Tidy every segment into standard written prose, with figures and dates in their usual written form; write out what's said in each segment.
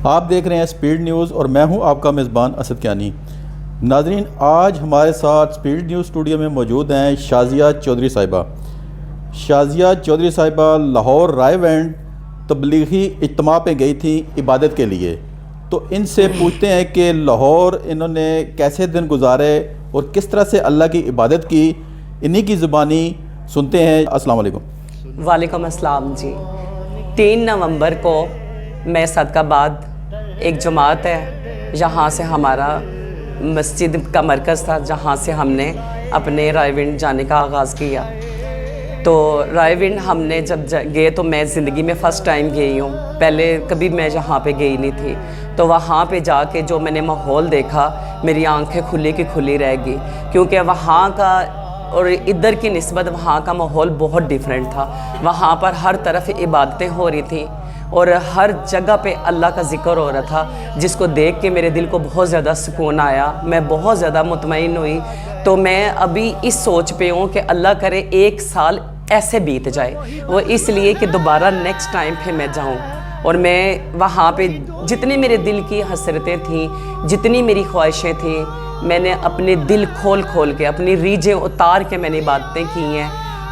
آپ دیکھ رہے ہیں سپیڈ نیوز اور میں ہوں آپ کا میزبان اسد کیانی۔ ناظرین، آج ہمارے ساتھ سپیڈ نیوز اسٹوڈیو میں موجود ہیں شازیہ چودھری صاحبہ۔ شازیہ چودھری صاحبہ لاہور رائے وینڈ تبلیغی اجتماع پہ گئی تھی عبادت کے لیے، تو ان سے پوچھتے ہیں کہ لاہور انہوں نے کیسے دن گزارے اور کس طرح سے اللہ کی عبادت کی، انہی کی زبانی سنتے ہیں۔ السلام علیکم۔ وعلیکم السلام جی۔ 3 نومبر کو میں صدقہ آباد ایک جماعت ہے، یہاں سے ہمارا مسجد کا مرکز تھا جہاں سے ہم نے اپنے رائے ونڈ جانے کا آغاز کیا۔ تو رائے ونڈ ہم نے جب گئے تو میں زندگی میں فرسٹ ٹائم گئی ہوں، پہلے کبھی میں یہاں پہ گئی نہیں تھی۔ تو وہاں پہ جا کے جو میں نے ماحول دیکھا، میری آنکھیں کھلی کی کھلی رہ گئی، کیونکہ وہاں کا اور ادھر کی نسبت وہاں کا ماحول بہت ڈیفرنٹ تھا۔ وہاں پر ہر طرف عبادتیں ہو رہی تھیں اور ہر جگہ پہ اللہ کا ذکر ہو رہا تھا، جس کو دیکھ کے میرے دل کو بہت زیادہ سکون آیا، میں بہت زیادہ مطمئن ہوئی۔ تو میں ابھی اس سوچ پہ ہوں کہ اللہ کرے 1 سال ایسے بیت جائے، وہ اس لیے کہ دوبارہ نیکسٹ ٹائم پہ میں جاؤں۔ اور میں وہاں پہ جتنی میرے دل کی حسرتیں تھیں، جتنی میری خواہشیں تھیں، میں نے اپنے دل کھول کے اپنی ریجیں اتار کے میں نے باتیں کی ہیں،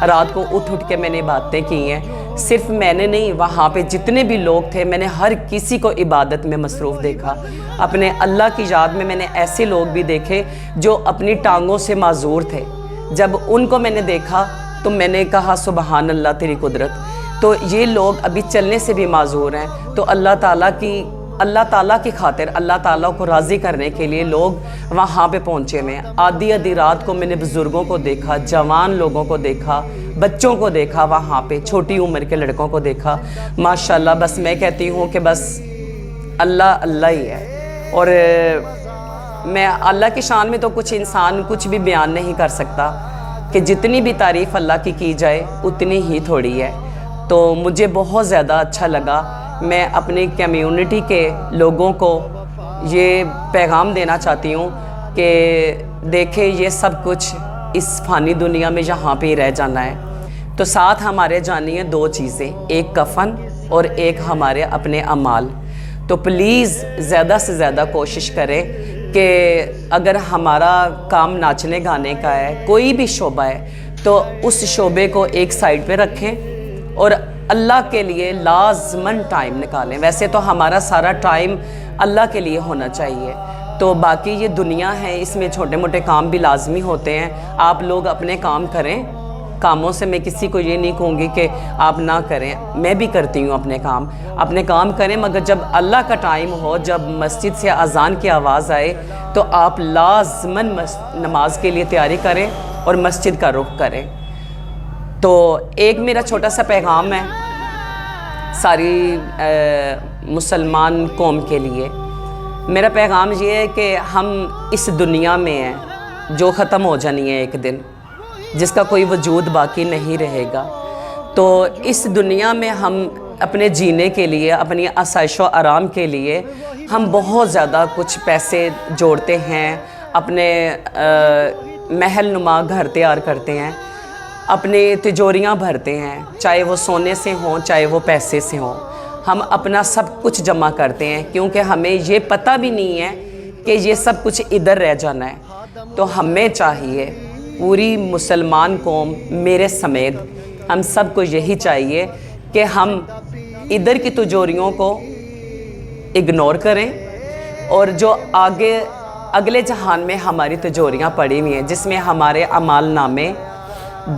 رات کو اٹھ کے میں نے باتیں کی ہیں۔ صرف میں نے نہیں، وہاں پہ جتنے بھی لوگ تھے میں نے ہر کسی کو عبادت میں مصروف دیکھا۔ اپنے اللہ کی یاد میں نے ایسے لوگ بھی دیکھے جو اپنی ٹانگوں سے معذور تھے۔ جب ان کو میں نے دیکھا تو میں نے کہا سبحان اللہ تیری قدرت۔ تو یہ لوگ ابھی چلنے سے بھی معذور ہیں، تو اللہ تعالیٰ کی خاطر اللہ تعالیٰ کو راضی کرنے کے لیے لوگ وہاں پہ پہنچے ہوئے ہیں۔ آدھی رات کو میں نے بزرگوں کو دیکھا، جوان لوگوں کو دیکھا، بچوں کو دیکھا، وہاں پہ چھوٹی عمر کے لڑکوں کو دیکھا۔ ماشاءاللہ، بس میں کہتی ہوں کہ بس اللہ ہی ہے۔ اور میں اللہ کی شان میں تو انسان کچھ بھی بیان نہیں کر سکتا، کہ جتنی بھی تعریف اللہ کی جائے اتنی ہی تھوڑی ہے۔ تو مجھے بہت زیادہ اچھا لگا۔ میں اپنی کمیونٹی کے لوگوں کو یہ پیغام دینا چاہتی ہوں کہ دیکھیں، یہ سب کچھ اس فانی دنیا میں یہاں پہ ہی رہ جانا ہے۔ تو ساتھ ہمارے جانی ہیں 2 چیزیں، ایک کفن اور ایک ہمارے اپنے اعمال۔ تو پلیز زیادہ سے زیادہ کوشش کریں کہ اگر ہمارا کام ناچنے گانے کا ہے، کوئی بھی شعبہ ہے، تو اس شعبے کو ایک سائڈ پہ رکھیں اور اللہ کے لیے لازماً ٹائم نکالیں۔ ویسے تو ہمارا سارا ٹائم اللہ کے لیے ہونا چاہیے، تو باقی یہ دنیا ہے، اس میں چھوٹے موٹے کام بھی لازمی ہوتے ہیں۔ آپ لوگ اپنے کام کریں، کاموں سے میں کسی کو یہ نہیں کہوں گی کہ آپ نہ کریں، میں بھی کرتی ہوں اپنے کام کریں، مگر جب اللہ کا ٹائم ہو، جب مسجد سے اذان کی آواز آئے تو آپ لازماً نماز کے لیے تیاری کریں اور مسجد کا رخ کریں۔ تو ایک میرا چھوٹا سا پیغام ہے ساری مسلمان قوم کے لیے۔ میرا پیغام یہ ہے کہ ہم اس دنیا میں ہیں جو ختم ہو جانی ہے ایک دن، جس کا کوئی وجود باقی نہیں رہے گا۔ تو اس دنیا میں ہم اپنے جینے کے لیے، اپنی آسائش و آرام کے لیے ہم بہت زیادہ کچھ پیسے جوڑتے ہیں، اپنے محل نما گھر تیار کرتے ہیں، اپنے تجوریاں بھرتے ہیں، چاہے وہ سونے سے ہوں چاہے وہ پیسے سے ہوں۔ ہم اپنا سب کچھ جمع کرتے ہیں، کیونکہ ہمیں یہ پتہ بھی نہیں ہے کہ یہ سب کچھ ادھر رہ جانا ہے۔ تو ہمیں چاہیے، پوری مسلمان قوم میرے سمیت، ہم سب کو یہی چاہیے کہ ہم ادھر کی تجوریوں کو اگنور کریں، اور جو اگلے جہان میں ہماری تجوریاں پڑی ہوئی ہیں، جس میں ہمارے اعمال نامے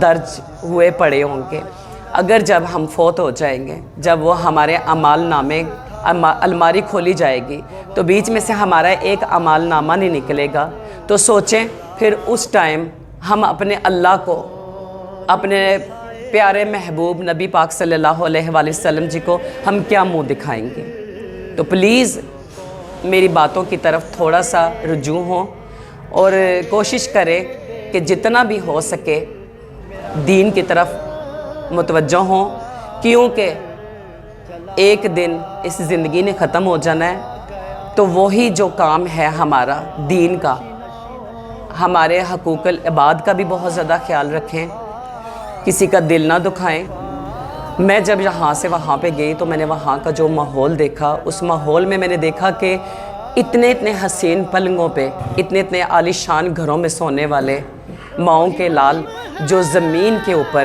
درج ہوئے پڑے ہوں گے، اگر جب ہم فوت ہو جائیں گے، جب وہ ہمارے اعمال نامے الماری کھولی جائے گی تو بیچ میں سے ہمارا ایک اعمال نامہ نہیں نکلے گا، تو سوچیں پھر اس ٹائم ہم اپنے اللہ کو، اپنے پیارے محبوب نبی پاک صلی اللہ علیہ وآلہ وسلم جی کو ہم کیا منہ دکھائیں گے۔ تو پلیز میری باتوں کی طرف تھوڑا سا رجوع ہوں اور کوشش کریں کہ جتنا بھی ہو سکے دین کی طرف متوجہ ہوں، کیونکہ ایک دن اس زندگی نے ختم ہو جانا ہے۔ تو وہی جو کام ہے ہمارا دین کا، ہمارے حقوق العباد کا بھی بہت زیادہ خیال رکھیں، کسی کا دل نہ دکھائیں، میں جب یہاں سے وہاں پہ گئی تو میں نے وہاں کا جو ماحول دیکھا، اس ماحول میں نے دیکھا کہ اتنے حسین پلنگوں پہ، اتنے عالیشان گھروں میں سونے والے ماؤں کے لال جو زمین کے اوپر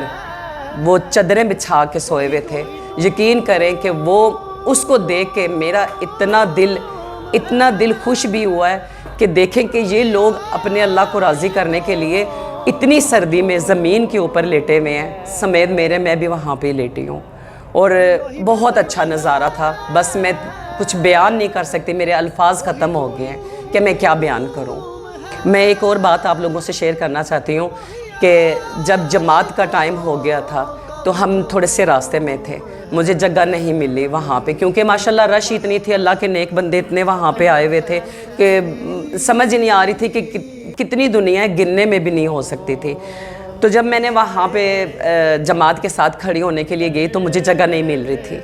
وہ چادریں بچھا کے سوئے ہوئے تھے. یقین کریں کہ وہ اس کو دیکھ کے میرا اتنا دل خوش بھی ہوا ہے کہ دیکھیں کہ یہ لوگ اپنے اللہ کو راضی کرنے کے لیے اتنی سردی میں زمین کے اوپر لیٹے ہوئے ہیں سمیت میرے. میں بھی وہاں پہ لیٹی ہوں اور بہت اچھا نظارہ تھا. بس میں کچھ بیان نہیں کر سکتی، میرے الفاظ ختم ہو گئے ہیں کہ میں کیا بیان کروں. میں ایک اور بات آپ لوگوں سے شیئر کرنا چاہتی ہوں کہ جب جماعت کا ٹائم ہو گیا تھا تو ہم تھوڑے سے راستے میں تھے، مجھے جگہ نہیں ملی وہاں پہ کیونکہ ماشاءاللہ رش اتنی تھی، اللہ کے نیک بندے اتنے وہاں پہ آئے ہوئے تھے کہ سمجھ نہیں آ رہی تھی کہ کتنی دنیا ہے، گننے میں بھی نہیں ہو سکتی تھی. تو جب میں نے وہاں پہ جماعت کے ساتھ کھڑی ہونے کے لیے گئی تو مجھے جگہ نہیں مل رہی تھی.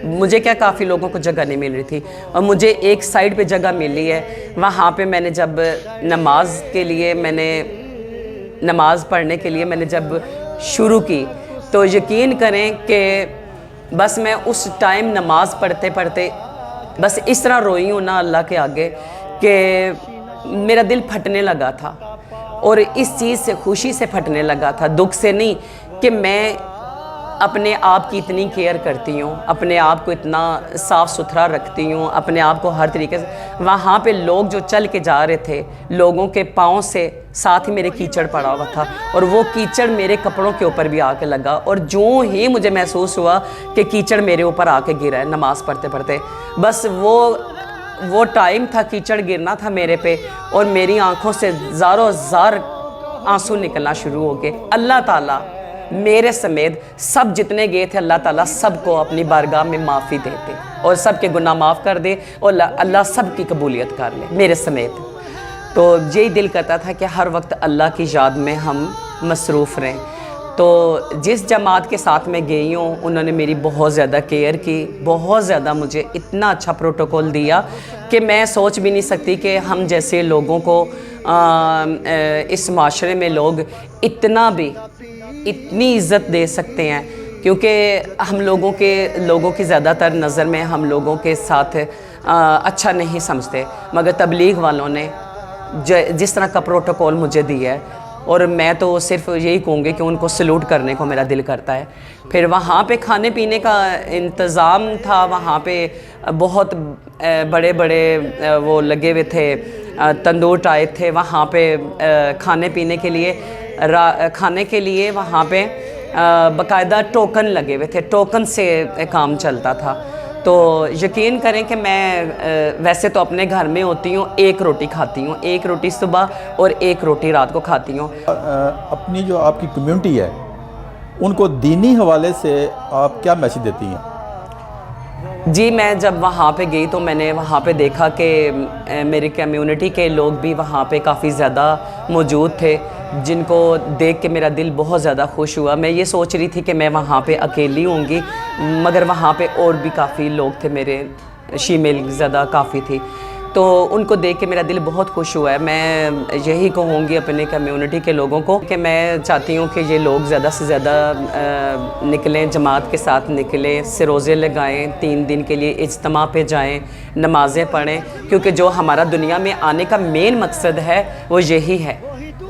مجھے کیا، کافی لوگوں کو جگہ نہیں مل رہی تھی اور مجھے ایک سائیڈ پہ جگہ ملی ہے. وہاں پہ میں نے جب نماز پڑھنے کے لیے میں نے جب شروع کی تو یقین کریں کہ بس میں اس ٹائم نماز پڑھتے پڑھتے بس اس طرح روئی ہوں نا اللہ کے آگے کہ میرا دل پھٹنے لگا تھا. اور اس چیز سے خوشی سے پھٹنے لگا تھا، دکھ سے نہیں، کہ میں اپنے آپ کی اتنی کیئر کرتی ہوں، اپنے آپ کو اتنا صاف ستھرا رکھتی ہوں، اپنے آپ کو ہر طریقے سے. وہاں پہ لوگ جو چل کے جا رہے تھے، لوگوں کے پاؤں سے ساتھ ہی میرے کیچڑ پڑا ہوا تھا اور وہ کیچڑ میرے کپڑوں کے اوپر بھی آ کے لگا. اور جو ہی مجھے محسوس ہوا کہ کیچڑ میرے اوپر آ کے گرا ہے نماز پڑھتے پڑھتے، بس وہ ٹائم تھا، کیچڑ گرنا تھا میرے پہ اور میری آنکھوں سے زاروں زار آنسو نکلنا شروع ہو گئے. اللہ تعالیٰ میرے سمیت سب جتنے گئے تھے، اللہ تعالیٰ سب کو اپنی بارگاہ میں معافی دیتے اور سب کے گناہ معاف کر دے اور اللہ سب کی قبولیت کر لے میرے سمیت. تو یہی دل کرتا تھا کہ ہر وقت اللہ کی یاد میں ہم مصروف رہیں. تو جس جماعت کے ساتھ میں گئی ہوں انہوں نے میری بہت زیادہ کیئر کی، بہت زیادہ مجھے اتنا اچھا پروٹوکول دیا کہ میں سوچ بھی نہیں سکتی کہ ہم جیسے لوگوں کو اس معاشرے میں لوگ اتنی عزت دے سکتے ہیں. کیونکہ ہم لوگوں کی زیادہ تر نظر میں ہم لوگوں کے ساتھ اچھا نہیں سمجھتے، مگر تبلیغ والوں نے جس طرح کا پروٹوکول مجھے دیا ہے، اور میں تو صرف یہی کہوں گی کہ ان کو سلوٹ کرنے کو میرا دل کرتا ہے. پھر وہاں پہ کھانے پینے کا انتظام تھا، وہاں پہ بہت بڑے وہ لگے ہوئے تھے، تندور ٹائپ تھے وہاں پہ کھانے پینے کے لیے. کھانے کے لیے وہاں پہ باقاعدہ ٹوکن لگے ہوئے تھے، ٹوکن سے کام چلتا تھا. تو یقین کریں کہ میں ویسے تو اپنے گھر میں ہوتی ہوں، ایک روٹی کھاتی ہوں، ایک روٹی صبح اور ایک روٹی رات کو کھاتی ہوں. اپنی جو آپ کی کمیونٹی ہے ان کو دینی حوالے سے آپ کیا میسیج دیتی ہیں؟ جی میں جب وہاں پہ گئی تو میں نے وہاں پہ دیکھا کہ میری کمیونٹی کے لوگ بھی وہاں پہ کافی زیادہ موجود تھے، جن کو دیکھ کے میرا دل بہت زیادہ خوش ہوا. میں یہ سوچ رہی تھی کہ میں وہاں پہ اکیلی ہوں گی، مگر وہاں پہ اور بھی کافی لوگ تھے، میرے شیمیل زیادہ کافی تھی. تو ان کو دیکھ کے میرا دل بہت خوش ہوا ہے. میں یہی کہوں گی اپنے کمیونٹی کے لوگوں کو کہ میں چاہتی ہوں کہ یہ لوگ زیادہ سے زیادہ نکلیں، جماعت کے ساتھ نکلیں، روزے لگائیں، 3 دن کے لیے اجتماع پہ جائیں، نمازیں پڑھیں. کیونکہ جو ہمارا دنیا میں آنے کا مین مقصد ہے وہ یہی ہے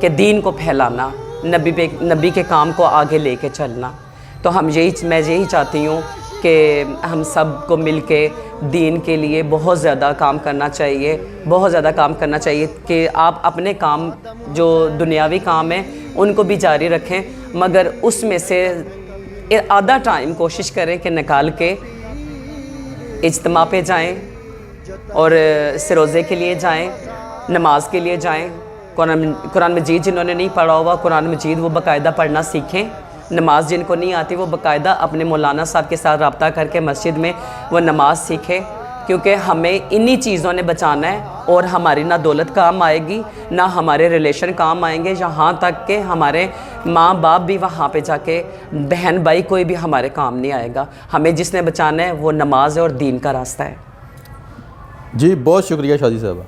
کہ دین کو پھیلانا، نبی کے کام کو آگے لے کے چلنا. تو میں یہی چاہتی ہوں کہ ہم سب کو مل کے دین کے لیے بہت زیادہ کام کرنا چاہیے، بہت زیادہ کام کرنا چاہیے کہ آپ اپنے کام جو دنیاوی کام ہیں ان کو بھی جاری رکھیں، مگر اس میں سے آدھا ٹائم کوشش کریں کہ نکال کے اجتماع پہ جائیں اور روزے کے لیے جائیں، نماز کے لیے جائیں. قرآن مجید جنہوں نے نہیں پڑھا ہوا قرآن مجید وہ باقاعدہ پڑھنا سیکھیں. نماز جن کو نہیں آتی وہ باقاعدہ اپنے مولانا صاحب کے ساتھ رابطہ کر کے مسجد میں وہ نماز سیکھیں. کیونکہ ہمیں انہی چیزوں نے بچانا ہے اور ہماری نہ دولت کام آئے گی نہ ہمارے ریلیشن کام آئیں گے، یہاں تک کہ ہمارے ماں باپ بھی وہاں پہ جا کے بہن بھائی کوئی بھی ہمارے کام نہیں آئے گا. ہمیں جس نے بچانا ہے وہ نماز ہے اور دین کا راستہ ہے. جی بہت شکریہ شازی صاحبہ.